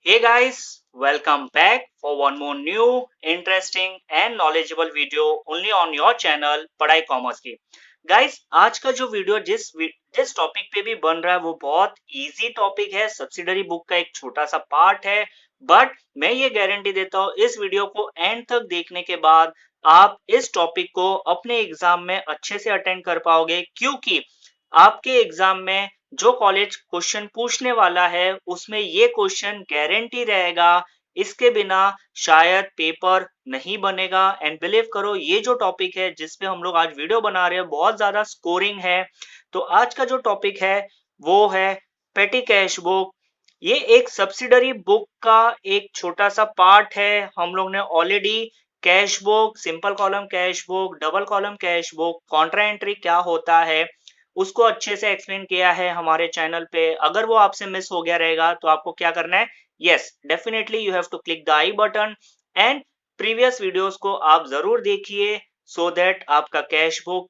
Hey guys, welcome back for one more new, interesting and knowledgeable video only on your channel पढ़ाई commerce की। Guys आज का जो video जिस topic पे भी बन रहा है वो बहुत इजी टॉपिक है। सब्सिडरी बुक का एक छोटा सा पार्ट है, बट मैं ये गारंटी देता हूँ इस वीडियो को एंड तक देखने के बाद आप इस टॉपिक को अपने एग्जाम में अच्छे से अटेंड कर पाओगे, क्योंकि आपके एग्जाम में जो कॉलेज क्वेश्चन पूछने वाला है उसमें ये क्वेश्चन गारंटी रहेगा। इसके बिना शायद पेपर नहीं बनेगा। एंड बिलीव करो, ये जो टॉपिक है जिस पे हम लोग आज वीडियो बना रहे हैं बहुत ज्यादा स्कोरिंग है। तो आज का जो टॉपिक है वो है पेटी कैश बुक। ये एक सब्सिडरी बुक का एक छोटा सा पार्ट है। हम लोग ने already cash book, simple column cash book, double column cash book, Contra entry क्या होता है उसको अच्छे से एक्सप्लेन किया है हमारे चैनल पे। अगर वो आपसे मिस हो गया रहेगा तो आपको क्या करना है, yes definitely you have to click the I button and previous videos को आप जरूर देखिए, सो दैट आपका कैश बुक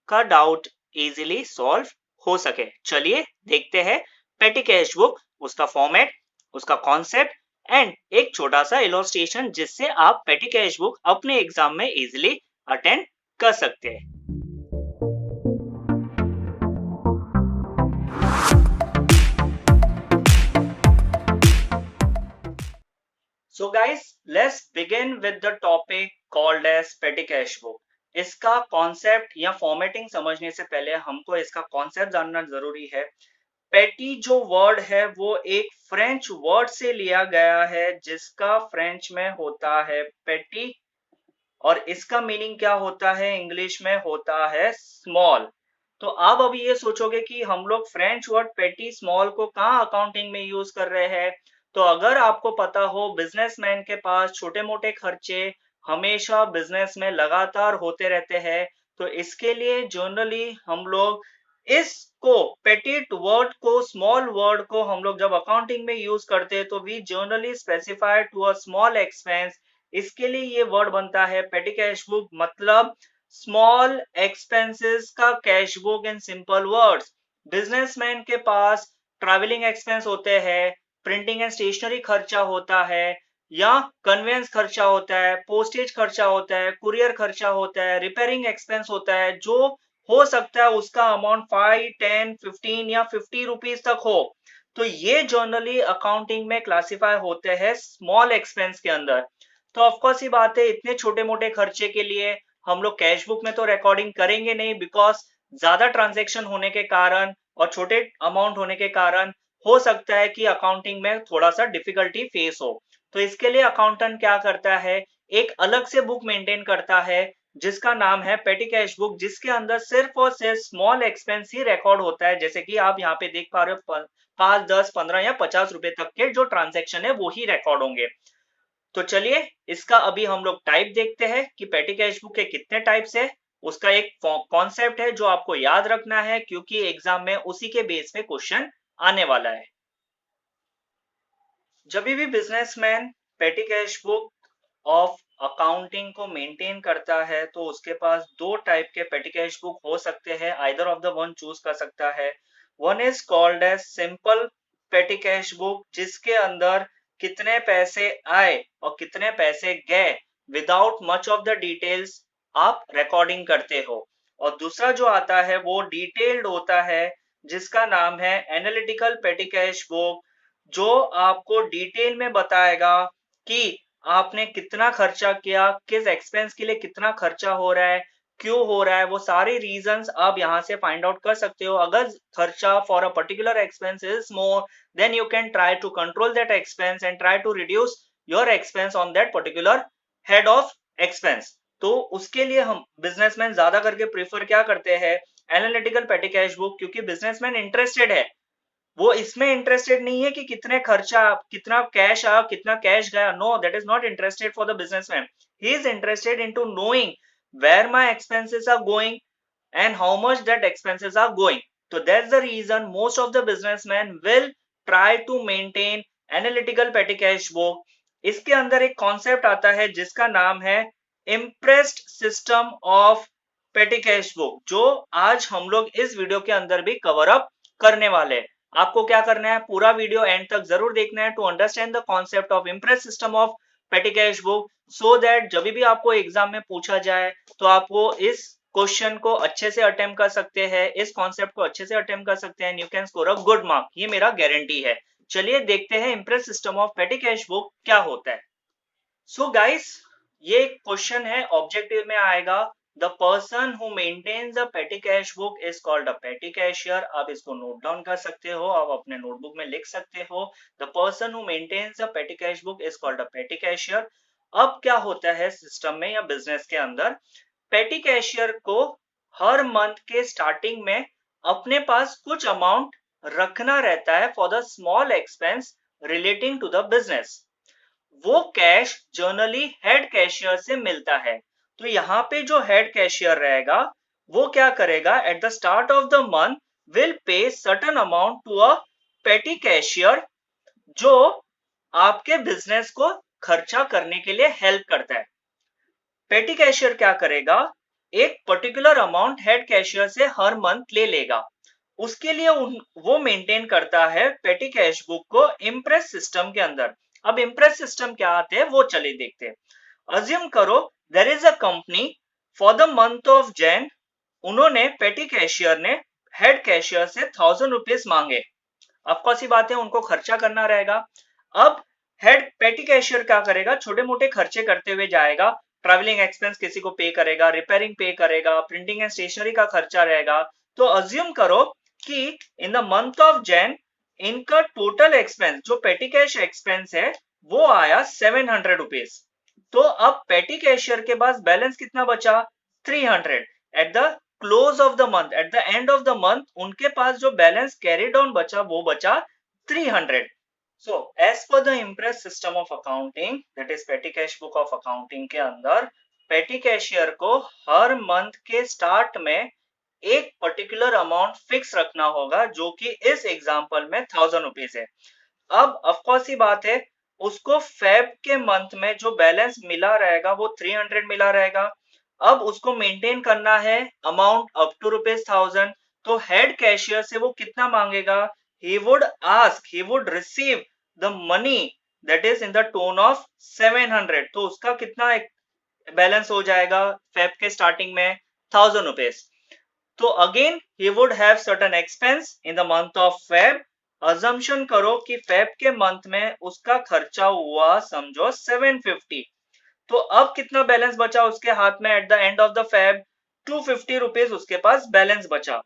का डाउट इजीली सॉल्व हो सके। चलिए देखते हैं पेटी कैश बुक, उसका फॉर्मेट, उसका कॉन्सेप्ट एंड एक छोटा सा इलस्ट्रेशन जिससे आप पेटी कैश बुक अपने एग्जाम में इजीली अटेंड कर सकते हैं। So guys, let's begin with the topic called as petty cash book. इसका कॉन्सेप्ट या फॉर्मेटिंग समझने से पहले हमको इसका कॉन्सेप्ट जानना जरूरी है। पेटी जो वर्ड है वो एक फ्रेंच वर्ड से लिया गया है जिसका फ्रेंच में होता है पेटी, और इसका मीनिंग क्या होता है, इंग्लिश में होता है स्मॉल। तो आप अभी ये सोचोगे कि हम लोग फ्रेंच वर्ड पेटी स्मॉल को कहाँ अकाउंटिंग में यूज कर रहे हैं। तो अगर आपको पता हो बिजनेसमैन के पास छोटे मोटे खर्चे हमेशा बिजनेस में लगातार होते रहते हैं, तो इसके लिए जनरली हम लोग इसको पेटिट वर्ड को, स्मॉल वर्ड को हम लोग जब अकाउंटिंग में यूज करते हैं तो we generally specify to a small expense. इसके लिए ये वर्ड बनता है पेटी कैश बुक, मतलब स्मॉल एक्सपेंसेस का cash book in simple words. Businessman के पास ट्रैवलिंग एक्सपेंस होते हैं, प्रिंटिंग एंड स्टेशनरी खर्चा होता है, या कन्वेंस खर्चा होता है, पोस्टेज खर्चा होता है, कुरियर खर्चा होता है, रिपेयरिंग एक्सपेंस होता है, जो हो सकता है उसका अमाउंट 5, 10, 15 या 50 रुपीज तक हो। तो ये जनरली अकाउंटिंग में क्लासिफाई होते हैं स्मॉल एक्सपेंस के अंदर। तो ऑफकोर्स ही बात है, इतने छोटे मोटे खर्चे के लिए हम लोग कैश बुक में तो रिकॉर्डिंग करेंगे नहीं, बिकॉज ज्यादा ट्रांजेक्शन होने के कारण और छोटे अमाउंट होने के कारण हो सकता है कि अकाउंटिंग में थोड़ा सा डिफिकल्टी फेस हो। तो इसके लिए अकाउंटेंट क्या करता है, एक अलग से बुक मेंटेन करता है जिसका नाम है पेटी कैश बुक, जिसके अंदर सिर्फ और सिर्फ स्मॉल एक्सपेंस ही रिकॉर्ड होता है। जैसे कि आप यहाँ पे देख पा रहे हो 5, 10, 15 या 50 रुपए तक के जो ट्रांजेक्शन है वो ही रिकॉर्ड होंगे। तो चलिए इसका अभी हम लोग टाइप देखते हैं कि पेटी कैश बुक के कितने टाइप्स है। उसका एक कॉन्सेप्ट है जो आपको याद रखना है, क्योंकि एग्जाम में उसी के बेस पे क्वेश्चन आने वाला है। जब भी बिजनेसमैन पेटी कैश बुक ऑफ अकाउंटिंग को मेंटेन करता है तो उसके पास दो टाइप के पेटी कैश बुक हो सकते हैं, आइदर ऑफ द वन चूज कर सकता है। One is called as simple petty cash book, जिसके अंदर कितने पैसे आए और कितने पैसे गए without much of the details आप रिकॉर्डिंग करते हो। और दूसरा जो आता है वो डिटेल्ड होता है जिसका नाम है एनालिटिकल पेटी कैश बुक, जो आपको डिटेल में बताएगा कि आपने कितना खर्चा किया, किस एक्सपेंस के लिए कितना खर्चा हो रहा है, क्यों हो रहा है, वो सारे रीजंस आप यहाँ से फाइंड आउट कर सकते हो। अगर खर्चा for a particular expense is more, then you can try to control that expense and try to reduce your expense on that particular head of expense. तो उसके लिए हम बिजनेसमैन ज्यादा करके प्रीफर क्या करते हैं, एनालिटिकल पेटी कैश बुक, क्योंकि बिजनेसमैन इंटरेस्टेड है। वो इसमें इंटरेस्टेड नहीं है कि कितने खर्चा, कितना कैश आया, कितना कैश गया। No, that is not interested for the businessman. He is interested into knowing where my expenses are going and how much that expenses are going. So that's the reason most of the businessmen will try to maintain analytical petty cash book. इसके अंदर एक concept आता है जिसका नाम है impressed system of petty cash book, जो आज हम लोग इस वीडियो के अंदर भी कवर अप करने वाले हैं। आपको क्या करना है, पूरा वीडियो एंड तक जरूर देखना है to understand the concept of imprest system of petty cash book, so that जब भी आपको एग्जाम में पूछा जाए तो आपको इस क्वेश्चन को अच्छे से अटेम्प्ट कर सकते हैं, इस कॉन्सेप्ट को अच्छे से अटेम्प्ट कर सकते हैं, you can score a good mark, ये मेरा गारंटी है। चलिए देखते हैं imprest system of petty cash book क्या होता है। सो गाइस, ये क्वेश्चन है, ऑब्जेक्टिव में आएगा, the person who maintains a petty cash book is called a petty cashier. आप इसको नोट डाउन कर सकते हो, आप अपने नोटबुक में लिख सकते हो, the person who maintains a petty cash book is called a petty cashier. अब क्या होता है सिस्टम में या बिजनेस के अंदर, पेटी कैशियर को हर मंथ के स्टार्टिंग में अपने पास कुछ अमाउंट रखना रहता है for the small expense relating to the business. वो कैश जर्नली हेड कैशियर से मिलता है। तो यहाँ पे जो हेड कैशियर रहेगा वो क्या करेगा, at the start of the month will pay certain amount to a petty cashier, जो आपके बिजनेस को खर्चा करने के लिए हेल्प करता है। पेटी कैशियर क्या करेगा, एक पर्टिकुलर अमाउंट हेड कैशियर से हर मंथ ले लेगा, उसके लिए वो मेंटेन करता है पेटी कैश बुक को इम्प्रेस सिस्टम के अंदर। अब इम्प्रेस सिस्टम क्या आते हैं वो चलिए देखते हैं। अज्यूम करो there is a company, for the month of Jan उन्होंने पेटी कैशियर ने हेड कैशियर से 1000 रुपीज मांगे। अब कौन सी बात है, उनको खर्चा करना रहेगा। अब हेड पेटी कैशियर क्या करेगा, छोटे मोटे खर्चे करते हुए जाएगा, ट्रैवलिंग एक्सपेंस किसी को पे करेगा, रिपेयरिंग पे करेगा, प्रिंटिंग एंड स्टेशनरी का खर्चा रहेगा। तो अज्यूम करो कि इन द मंथ ऑफ जैन इनका टोटल एक्सपेंस जो पेटी कैश एक्सपेंस है वो आया 700 रुपीज। तो अब पेटी कैशियर के पास बैलेंस कितना बचा, 300। At the close of the month, at the end of the month उनके पास जो बैलेंस कैरिड ऑन बचा वो बचा 300। So as per the imprest system of accounting, that is petty cash book of accounting के अंदर, पेटी कैशियर को हर month के स्टार्ट में एक पर्टिकुलर अमाउंट फिक्स रखना होगा, जो कि इस एग्जांपल में 1000 रुपीज है। अब ऑफकोर्स ही बात है, उसको फेब के मंथ में जो बैलेंस मिला रहेगा वो 300 मिला रहेगा। अब उसको मेंटेन करना है अमाउंट अप टू ₹1000। तो हेड कैशियर से वो कितना मांगेगा, he would ask, he would receive the money that is in the tone of 700। तो उसका कितना बैलेंस हो जाएगा फेब के स्टार्टिंग में, 1000 रुपीज। तो again he would have certain expense in the month of Feb। assumption करो कि फेब के मंथ में उसका खर्चा हुआ समझो 750। तो अब कितना बैलेंस बचा उसके हाथ में at the end of the Feb, 250 rupees उसके पास बैलेंस बचा।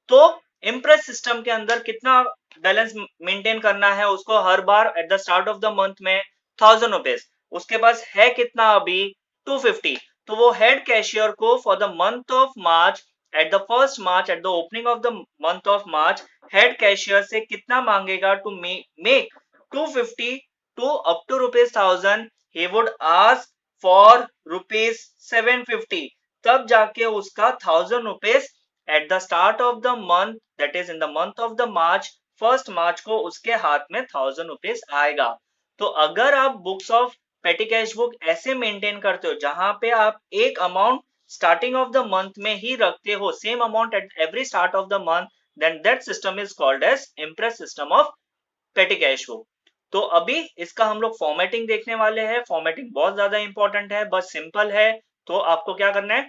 तो इम्प्रेस सिस्टम के अंदर कितना बैलेंस मेंटेन करना है उसको हर बार at the start of the month में, 1000 रुपीज। उसके पास है कितना अभी, 250। तो वो हेड कैशियर को for the month of March, at the first March, at the opening of the month of March, head cashier से कितना मांगेगा to make 250 to up to ₹1000, he would ask for ₹750। तब जाके उसका 1000 rupees at the start of the month, that is in the month of the March, first March को उसके हाथ में 1000 रुपीज आएगा। तो अगर आप books of petty cash book ऐसे मेंटेन करते हो जहां पे आप एक amount starting of the month में ही रखते हो, same amount at every start of the month, then that system is called as imprest system of petty cash book. तो अभी इसका हम लोग फॉर्मेटिंग देखने वाले हैं। फॉर्मेटिंग बहुत ज्यादा इंपॉर्टेंट है, बस सिंपल है। तो आपको क्या करना है,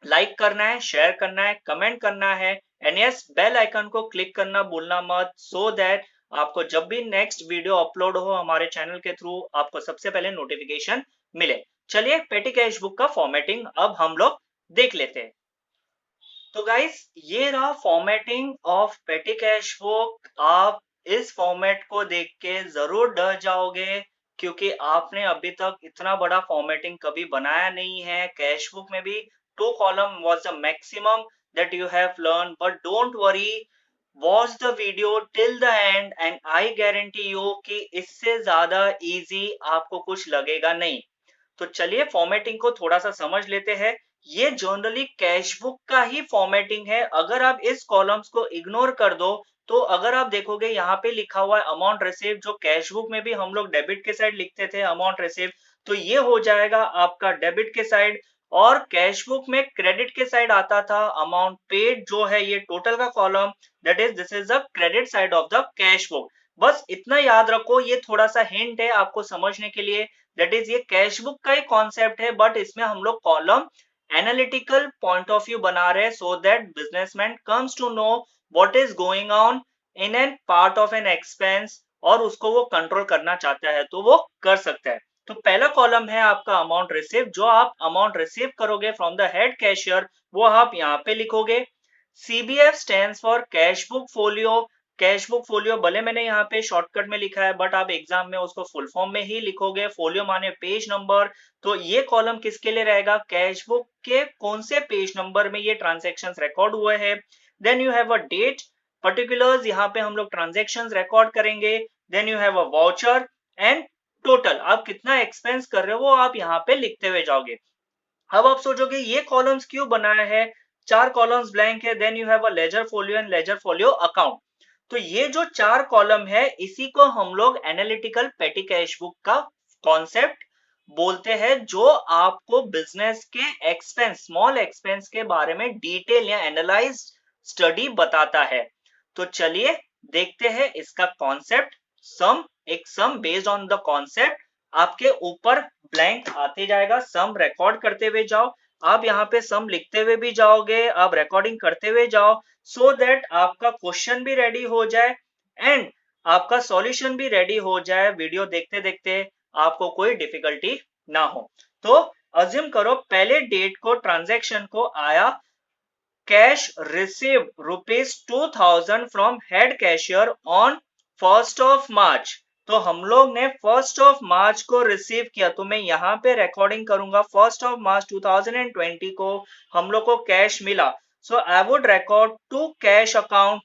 लाइक करना है, शेयर करना है, कमेंट करना है, एंड यस बेल आइकन को क्लिक करना भूलना मत, सो दैट आपको जब भी नेक्स्ट वीडियो अपलोड हो हमारे चैनल के थ्रू आपको सबसे पहले नोटिफिकेशन मिले। चलिए पेटी कैश बुक का फॉर्मेटिंग अब हम लोग देख लेते हैं। तो गाइस ये रहा formatting of petty cash book. आप इस फॉर्मेट को देख के जरूर डर जाओगे, क्योंकि आपने अभी तक इतना बड़ा फॉर्मेटिंग कभी बनाया नहीं है। कैश बुक में भी 2 column was the maximum that you have learn, but don't worry, watch the video till the end and I guarantee you कि इससे ज्यादा इजी आपको कुछ लगेगा नहीं। तो चलिए फॉर्मेटिंग को थोड़ा सा समझ लेते हैं। ये जनरली कैश बुक का ही फॉर्मेटिंग है। अगर आप इस कॉलम्स को इग्नोर कर दो तो अगर आप देखोगे यहाँ पे लिखा हुआ है अमाउंट रिसीव, जो कैश बुक में भी हम लोग डेबिट के साइड लिखते थे अमाउंट रिसीव, तो ये हो जाएगा आपका डेबिट के साइड। और कैश बुक में क्रेडिट के साइड आता था अमाउंट पेड, जो है ये टोटल का column, that is this is the credit side of the cash book. बस इतना याद रखो, ये थोड़ा सा हिंट है आपको समझने के लिए, दैट इज ये कैश बुक का ही कॉन्सेप्ट है, बट इसमें हम लोग column analytical point of view बना रहे हैं, so that businessman comes to know what is going on in an part of an expense, और उसको वो कंट्रोल करना चाहता है तो वो कर सकता है। तो पहला कॉलम है आपका अमाउंट रिसीव, जो आप अमाउंट रिसीव करोगे फ्रॉम द हेड कैशियर वो आप यहाँ पे लिखोगे। CBF stands for cash book folio. Cash book folio भले मैंने यहाँ पे शॉर्टकट में लिखा है, बट आप एग्जाम में उसको फुल फॉर्म में ही लिखोगे। फोलियो माने पेज नंबर, तो ये कॉलम किसके लिए रहेगा, कैश बुक के कौन से पेज नंबर में ये ट्रांजेक्शन रिकॉर्ड हुए हैं। Then you have a date, particulars, यहाँ पे हम लोग ट्रांजेक्शन रिकॉर्ड करेंगे। Then you have a voucher and total, आप कितना एक्सपेंस कर रहे हो वो आप यहाँ पे लिखते हुए जाओगे। अब आप सोचोगे ये कॉलम्स क्यों बनाया है, 4 कॉलम्स ब्लैंक है। Then you have a ledger folio and ledger folio account. तो ये जो 4 कॉलम है इसी को हम लोग एनालिटिकल पेटी कैश बुक का कॉन्सेप्ट बोलते हैं, जो आपको बिजनेस के एक्सपेंस, स्मॉल एक्सपेंस के बारे में डिटेल या एनालाइज स्टडी बताता है। तो चलिए देखते हैं इसका कॉन्सेप्ट। सम, एक सम बेस्ड ऑन द कॉन्सेप्ट आपके ऊपर ब्लैंक आते जाएगा, सम रिकॉर्ड करते हुए जाओ। आप यहाँ पे सम लिखते हुए भी जाओगे, आप रिकॉर्डिंग करते हुए जाओ, सो दैट आपका क्वेश्चन भी रेडी हो जाए एंड आपका सॉल्यूशन भी रेडी हो जाए, वीडियो देखते देखते आपको कोई डिफिकल्टी ना हो। तो अज्यूम करो पहले डेट को, ट्रांजैक्शन को आया cash received ₹2000 from head cashier on 1st of March. तो हम लोग ने 1st ऑफ मार्च को रिसीव किया, तो मैं यहाँ पे रिकॉर्डिंग करूंगा 1st ऑफ मार्च 2020 को हम लोग को कैश मिला। So I would record to cash account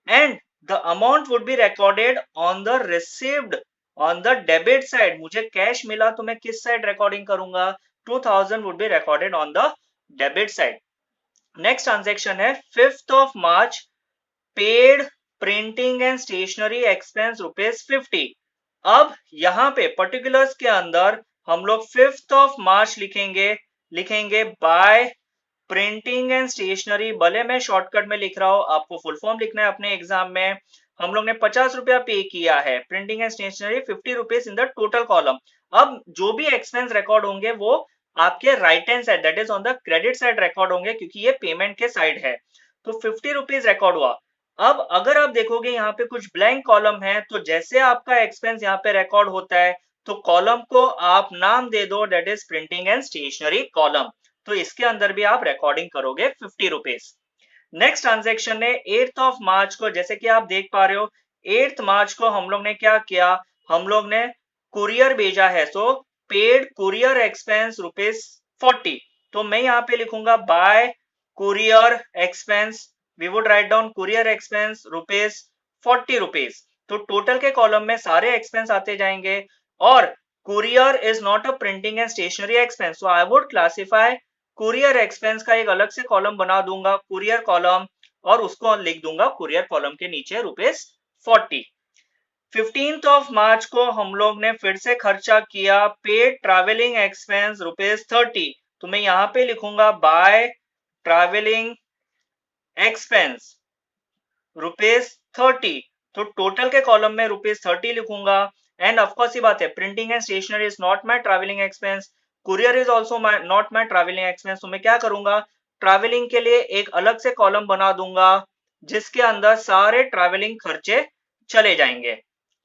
and the amount would be recorded on the received on the debit side. मुझे कैश मिला तो मैं किस साइड रिकॉर्डिंग करूंगा, 2000 would be recorded on the debit side. Next transaction है 5th of March, paid printing and stationery expense ₹50। अब यहाँ पे पर्टिकुलर्स के अंदर हम लोग 5th ऑफ मार्च लिखेंगे बाय प्रिंटिंग एंड स्टेशनरी। भले मैं शॉर्टकट में लिख रहा हूं, आपको फुल फॉर्म लिखना है अपने एग्जाम में। हम लोग ने 50 रुपया पे किया है, printing and stationery 50 rupees in the total column. अब जो भी एक्सपेंस रिकॉर्ड होंगे वो आपके right hand side, that is on the credit side record होंगे, क्योंकि ये पेमेंट के साइड है। तो 50 रुपीज रिकॉर्ड हुआ। अब अगर आप देखोगे यहाँ पे कुछ ब्लैंक कॉलम है, तो जैसे आपका एक्सपेंस यहाँ पे रिकॉर्ड होता है तो कॉलम को आप नाम दे दो, that is printing and stationery column. तो इसके अंदर भी आप रिकॉर्डिंग करोगे 50 रुपीज। नेक्स्ट ट्रांजेक्शन है 8th ऑफ मार्च को, जैसे कि आप देख पा रहे हो 8th मार्च को हम लोग ने क्या किया, हम लोग ने कुरियर भेजा है। So paid courier expense ₹40। तो मैं यहाँ पे लिखूंगा by courier expense, we would write down courier expense ₹40। तो टोटल के कॉलम में सारे एक्सपेंस आते जाएंगे, और courier is not a printing and stationery expense, so I would classify courier expense का एक अलग से कॉलम बना दूंगा, कुरियर कॉलम, और उसको लिख दूंगा कुरियर कॉलम के नीचे ₹40। 15th ऑफ मार्च को हम लोग ने फिर से खर्चा किया, पेड ट्रैवलिंग एक्सपेंस ₹30। तो मैं यहाँ पे लिखूंगा बाय ट्रैवलिंग एक्सपेंस ₹30। तो टोटल के कॉलम में ₹30 लिखूंगा। एंड ऑफकोर्स ये बात है, printing and stationery is not my travelling expense, courier is also not my travelling expense. तो मैं क्या करूंगा, ट्रैवलिंग के लिए एक अलग से कॉलम बना दूंगा जिसके अंदर सारे ट्रैवलिंग खर्चे चले जाएंगे।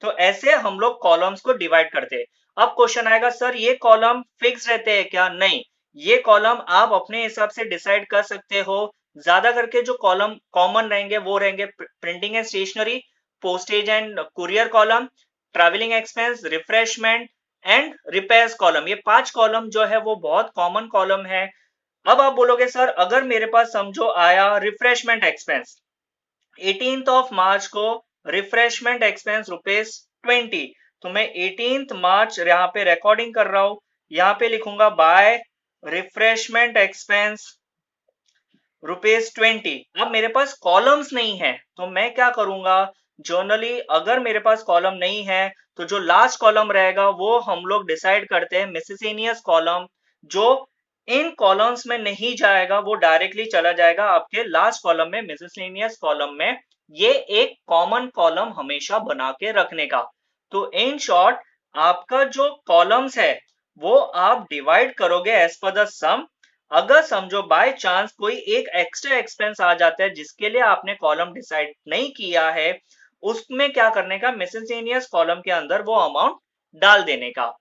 तो ऐसे हम लोग कॉलम्स को डिवाइड करते हैं। अब क्वेश्चन आएगा, सर ये कॉलम फिक्स रहते हैं क्या? नहीं, ये कॉलम आप अपने हिसाब से डिसाइड कर सकते हो। ज्यादा करके जो कॉलम कॉमन रहेंगे वो रहेंगे printing and stationery, postage and courier column, travelling expense, refreshment and repairs column. ये 5 कॉलम जो है वो बहुत कॉमन कॉलम है। अब आप बोलोगे सर अगर मेरे पास समझो आया refreshment expense 18th of March को, रिफ्रेशमेंट एक्सपेंस ₹20, तो मैं 18th मार्च यहाँ पे रिकॉर्डिंग कर रहा हूं, यहाँ पे लिखूंगा बाय रिफ्रेशमेंट एक्सपेंस ₹20। अब मेरे पास कॉलम्स नहीं है तो मैं क्या करूंगा, जर्नली अगर मेरे पास कॉलम नहीं है तो जो लास्ट कॉलम रहेगा वो हम लोग डिसाइड करते हैं मिसेलेनियस कॉलम, जो इन कॉलम्स में नहीं जाएगा, वो डायरेक्टली चला जाएगा आपके लास्ट कॉलम में, मिसलेनियस कॉलम में। ये एक कॉमन कॉलम हमेशा बना के रखने का। तो इन शॉर्ट आपका जो कॉलम्स है वो आप डिवाइड करोगे एज पर द सम। अगर समझो बाय चांस कोई एक एक्स्ट्रा एक्सपेंस आ जाता है जिसके लिए आपने कॉलम डिसाइड नहीं किया है, उसमें क्या करने का, मिसलेनियस कॉलम के अंदर वो अमाउंट डाल देने का।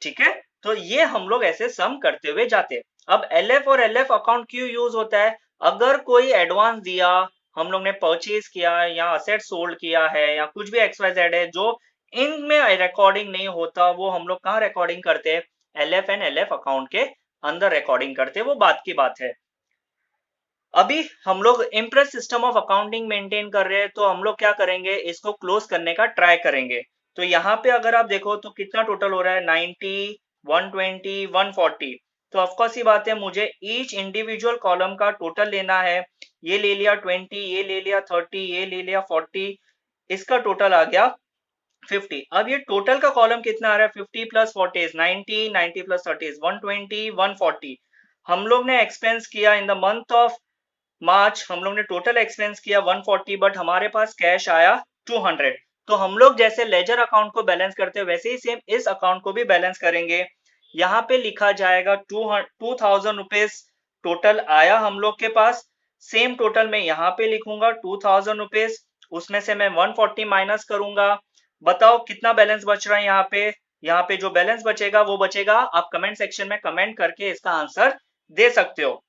ठीक है, तो ये हम लोग ऐसे सम करते हुए जाते हैं। अब एलएफ और एलएफ अकाउंट क्यों यूज होता है? अगर कोई एडवांस दिया, हम लोग ने परचेज किया या असेट सोल्ड किया है या कुछ भी XYZ है जो इनमें रिकॉर्डिंग नहीं होता, वो हम लोग कहाँ रिकॉर्डिंग करते हैं? एलएफ एंड एलएफ अकाउंट के अंदर रिकॉर्डिंग करते हैं, वो बात की बात है। अभी हम लोग impress system of accounting maintain कर रहे हैं, तो हम लोग क्या करेंगे, इसको क्लोज करने का ट्राई करेंगे। तो यहाँ पे अगर आप देखो तो कितना टोटल हो रहा है, 90, 120, 140। तो ऑफकोर्स ही बात है, मुझे ईच इंडिविजुअल कॉलम का टोटल लेना है। ये ले लिया 20, ये ले लिया 30, ये ले लिया 40, इसका टोटल आ गया 50। अब ये टोटल का कॉलम कितना आ रहा है, 50 प्लस 40 इज 90, 90 प्लस 30 इज 120, 140। हम लोग ने एक्सपेंस किया इन द मंथ ऑफ मार्च, हम लोग ने टोटल एक्सपेंस किया 140, बट हमारे पास कैश आया 200। तो हम लोग जैसे लेजर अकाउंट को बैलेंस करते हैं वैसे ही सेम इस अकाउंट को भी बैलेंस करेंगे। यहाँ पे लिखा जाएगा 2000 रुपीज टोटल आया हम लोग के पास। सेम टोटल मैं यहाँ पे लिखूंगा 2000 रुपीज, उसमें से मैं 140 माइनस करूंगा। बताओ कितना बैलेंस बच रहा है यहाँ पे? यहाँ पे जो बैलेंस बचेगा वो बचेगा, आप कमेंट सेक्शन में कमेंट करके इसका आंसर दे सकते हो।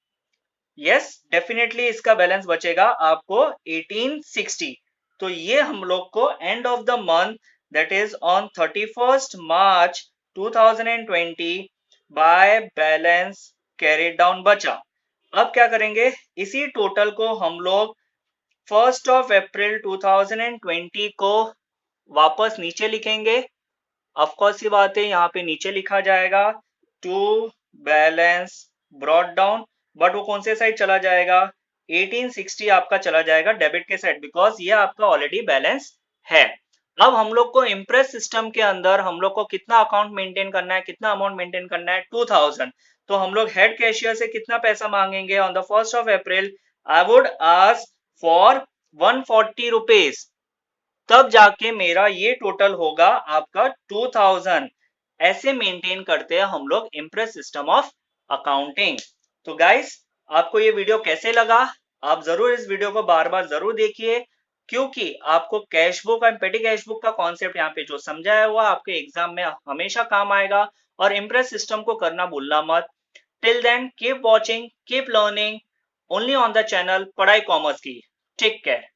यस, डेफिनेटली इसका बैलेंस बचेगा आपको 1860। तो ये हम लोग को end of the month, that is on 31st March 2020 by balance carried down बचा। अब क्या करेंगे, इसी टोटल को हम लोग 1st of April 2020 को वापस नीचे लिखेंगे। ऑफकोर्स ये बात है, यहाँ पे नीचे लिखा जाएगा to balance brought down, but वो कौन से साइड चला जाएगा, 1860 आपका चला जाएगा डेबिट के साइड, बिकॉज ये आपका ऑलरेडी बैलेंस है। अब हम लोग को इम्प्रेस सिस्टम के अंदर हम लोग को कितना अकाउंट मेंटेन करना है, कितना अमाउंट मेंटेन करना है, 2000। तो हम लोग हेड कैशियर से कितना पैसा मांगेंगे on the 1st of April? I would ask for 140 rupees, तब जाके मेरा ये टोटल होगा आपका 2000। ऐसे मेंटेन करते हैं हम लोग इम्प्रेस सिस्टम ऑफ अकाउंटिंग। तो गाइस, आपको ये वीडियो कैसे लगा? आप जरूर इस वीडियो को बार बार जरूर देखिए, क्योंकि आपको कैश बुक और पेटी कैश बुक का कॉन्सेप्ट यहाँ पे जो समझाया हुआ आपके एग्जाम में हमेशा काम आएगा, और इम्प्रेस सिस्टम को करना भूलना मत। Till then keep watching, keep learning, only on the channel Padhai commerce की। Take care.